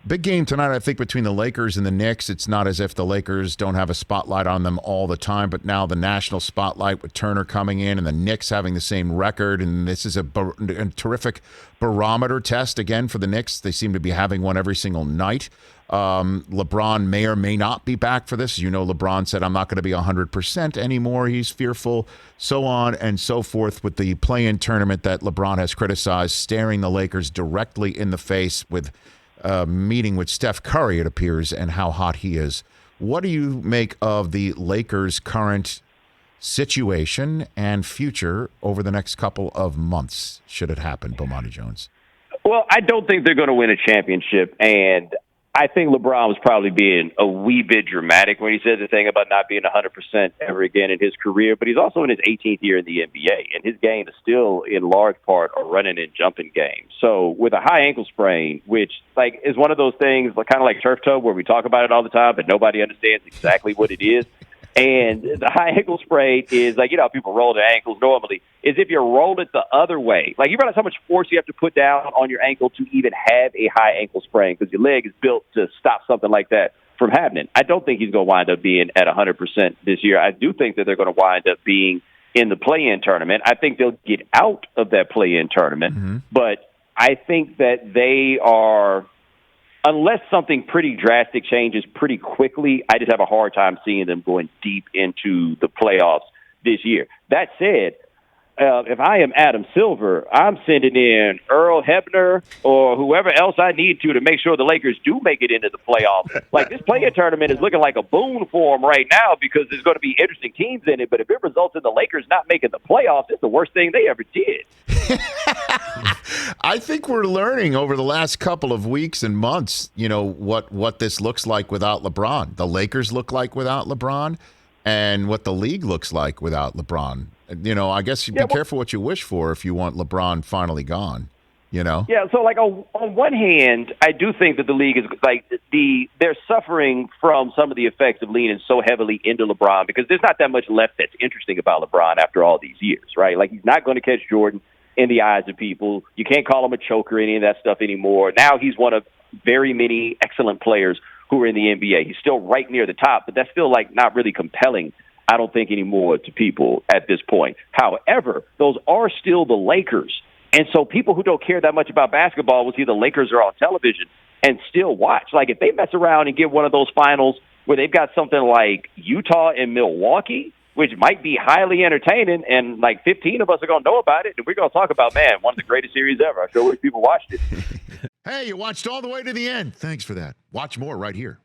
Big game tonight, I think, between the Lakers and the Knicks. It's not as if the Lakers don't have a spotlight on them all the time, but now the national spotlight with Turner coming in and the Knicks having the same record, and this is a terrific barometer test, again, for the Knicks. They seem to be having one every single night. LeBron may or may not be back for this. You know, LeBron said, I'm not going to be 100% anymore. He's fearful, so on and so forth, with the play-in tournament that LeBron has criticized, staring the Lakers directly in the face with meeting with Steph Curry, it appears, and how hot he is. What do you make of the Lakers' current situation and future over the next couple of months, should it happen, Bomani Jones? Well, I don't think they're going to win a championship, and I think LeBron was probably being a wee bit dramatic when he said the thing about not being 100% ever again in his career, but he's also in his 18th year in the NBA, and his game is still in large part a running and jumping game. So with a high ankle sprain, which like is one of those things kind of like turf toe where we talk about it all the time, but nobody understands exactly what it is. And the high ankle sprain is like, you know, how people roll their ankles normally, is if you roll it the other way. Like, you realize how much force you have to put down on your ankle to even have a high ankle sprain, because your leg is built to stop something like that from happening. I don't think he's going to wind up being at 100% this year. I do think that they're going to wind up being in the play-in tournament. I think they'll get out of that play-in tournament, but I think that they are, unless something pretty drastic changes pretty quickly, I just have a hard time seeing them going deep into the playoffs this year. That said, if I am Adam Silver, I'm sending in Earl Hebner or whoever else I need to make sure the Lakers do make it into the playoffs. Like, this play-in tournament is looking like a boon for them right now because there's going to be interesting teams in it, but if it results in the Lakers not making the playoffs, it's the worst thing they ever did. I think we're learning over the last couple of weeks and months, you know, what this looks like without LeBron. The Lakers look like without LeBron, and what the league looks like without LeBron. You know, I guess you be careful what you wish for if you want LeBron finally gone, you know? Yeah, so, like, on one hand, I do think that the league is, like, they're suffering from some of the effects of leaning so heavily into LeBron because there's not that much left that's interesting about LeBron after all these years, right? Like, he's not going to catch Jordan in the eyes of people. You can't call him a choker, any of that stuff anymore. Now he's one of very many excellent players who are in the NBA. He's still right near the top, but that's still, like, not really compelling, I don't think, anymore to people at this point. However, those are still the Lakers. And so people who don't care that much about basketball will see the Lakers are on television and still watch. Like, if they mess around and get one of those finals where they've got something like Utah and Milwaukee, which might be highly entertaining, and like 15 of us are going to know about it, and we're going to talk about, man, one of the greatest series ever. I sure wish people watched it. Hey, you watched all the way to the end. Thanks for that. Watch more right here.